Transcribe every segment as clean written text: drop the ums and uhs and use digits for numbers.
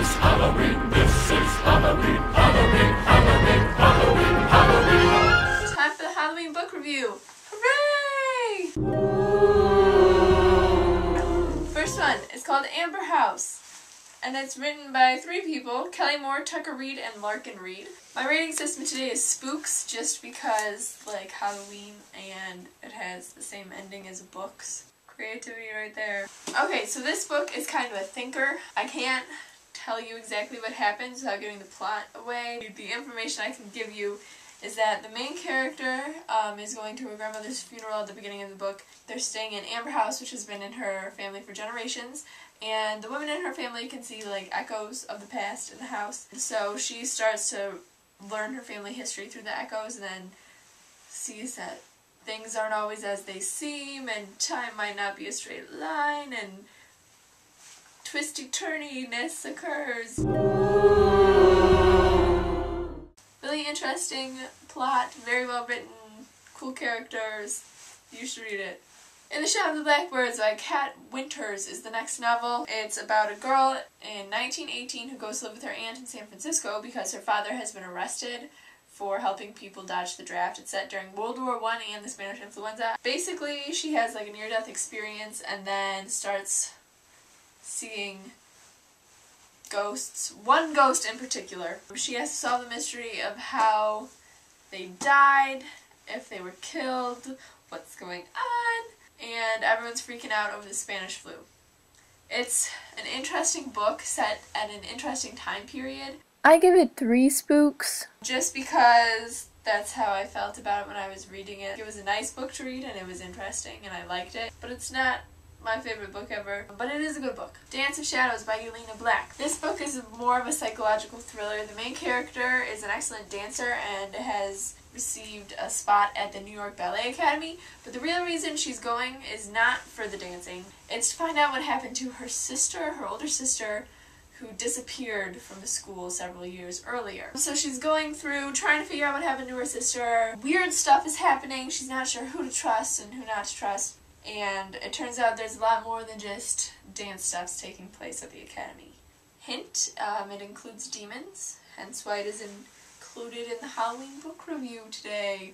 is Halloween, this is Halloween, Halloween, Halloween, Halloween, Halloween. Time for the Halloween book review. Hooray! First one is called Amber House, and it's written by 3 people, Kelly Moore, Tucker Reed, and Larkin Reed. My rating system today is spooks, just because, like, Halloween, and it has the same ending as books. Creativity right there. Okay, so this book is kind of a thinker. I can't tell you exactly what happens without giving the plot away. The information I can give you is that the main character is going to her grandmother's funeral at the beginning of the book. They're staying in Amber House, which has been in her family for generations, and the women in her family can see like echoes of the past in the house. So she starts to learn her family history through the echoes, and then sees that things aren't always as they seem, and time might not be a straight line, and twisty-turniness occurs. Really interesting plot, very well written, cool characters. You should read it. In the Shadow of the Blackbirds by Kat Winters is the next novel. It's about a girl in 1918 who goes to live with her aunt in San Francisco because her father has been arrested for helping people dodge the draft. It's set during World War I and the Spanish influenza. Basically, she has like a near-death experience and then starts seeing ghosts. One ghost in particular. She has to solve the mystery of how they died, if they were killed, what's going on, and everyone's freaking out over the Spanish flu. It's an interesting book set at an interesting time period. I give it 3 spooks. Just because that's how I felt about it when I was reading it. It was a nice book to read and it was interesting and I liked it, but it's not my favorite book ever, but it is a good book. Dance of Shadows by Yelena Black. This book is more of a psychological thriller. The main character is an excellent dancer and has received a spot at the New York Ballet Academy, but the real reason she's going is not for the dancing. It's to find out what happened to her sister, her older sister, who disappeared from the school several years earlier. So she's going through trying to figure out what happened to her sister. Weird stuff is happening. She's not sure who to trust and who not to trust. And it turns out there's a lot more than just dance stuffs taking place at the academy. Hint, it includes demons, hence why it is included in the Halloween book review today.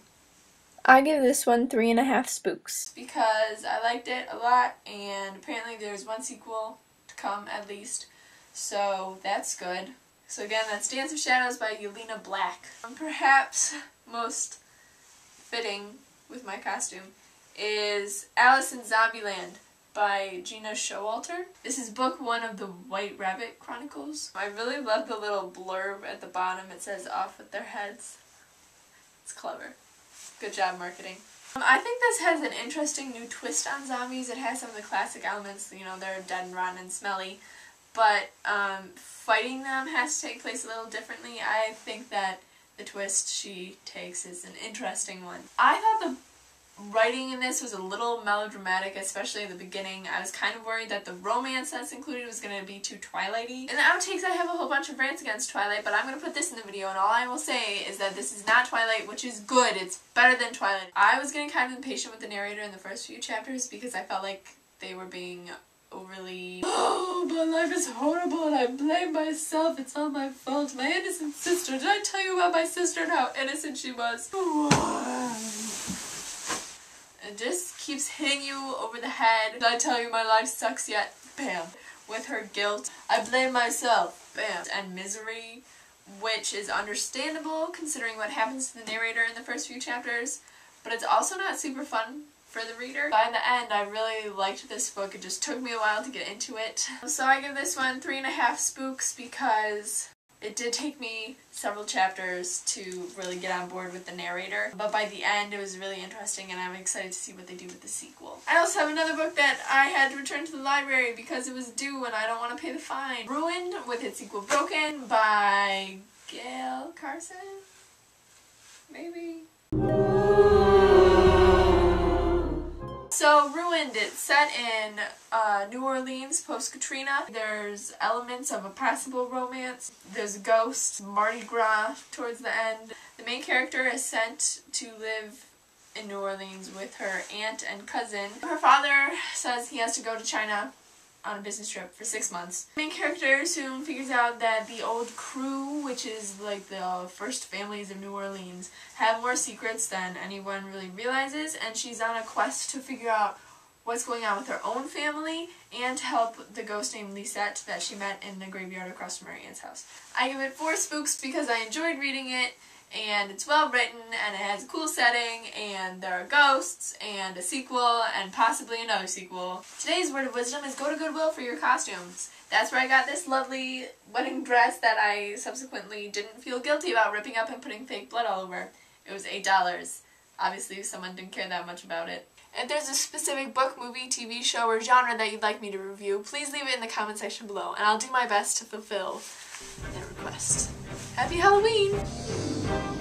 I give this one 3.5 spooks. Because I liked it a lot, and apparently there's one sequel to come at least. So that's good. So again, that's Dance of Shadows by Yelena Black. Perhaps most fitting with my costume is Alice in Zombieland by Gena Showalter. This is book 1 of the White Rabbit Chronicles. I really love the little blurb at the bottom. It says off with their heads. It's clever. Good job marketing. I think this has an interesting new twist on zombies. It has some of the classic elements, you know, they're dead and rotten and smelly. But fighting them has to take place a little differently. I think that the twist she takes is an interesting one. I thought the writing in this was a little melodramatic, especially at the beginning. I was kind of worried that the romance that's included was going to be too Twilight-y. In the outtakes I have a whole bunch of rants against Twilight, but I'm going to put this in the video, and all I will say is that this is not Twilight, which is good. It's better than Twilight. I was getting kind of impatient with the narrator in the first few chapters because I felt like they were being overly, oh, my life is horrible and I blame myself, it's all my fault, my innocent sister, did I tell you about my sister and how innocent she was? It just keeps hitting you over the head. Did I tell you my life sucks yet? Bam. With her guilt, I blame myself. Bam. And misery, which is understandable considering what happens to the narrator in the first few chapters, but it's also not super fun for the reader. By the end, I really liked this book. It just took me a while to get into it. So I give this one 3.5 spooks because it did take me several chapters to really get on board with the narrator. But by the end, it was really interesting and I'm excited to see what they do with the sequel. I also have another book that I had to return to the library because it was due and I don't want to pay the fine. Ruined with its sequel Broken by Gail Carson? Maybe? So, Ruined, it's set in New Orleans post-Katrina. There's elements of a possible romance. There's a ghost, Mardi Gras towards the end. The main character is sent to live in New Orleans with her aunt and cousin. Her father says he has to go to China on a business trip for 6 months. The main character soon figures out that the old crew, which is like the first families of New Orleans, have more secrets than anyone really realizes, and she's on a quest to figure out what's going on with her own family and to help the ghost named Lisette that she met in the graveyard across from her aunt's house. I give it 4 spooks because I enjoyed reading it, and it's well written, and it has a cool setting, and there are ghosts, and a sequel, and possibly another sequel. Today's word of wisdom is go to Goodwill for your costumes. That's where I got this lovely wedding dress that I subsequently didn't feel guilty about ripping up and putting fake blood all over. It was $8. Obviously someone didn't care that much about it. If there's a specific book, movie, TV show, or genre that you'd like me to review, please leave it in the comment section below, and I'll do my best to fulfill that request. Happy Halloween!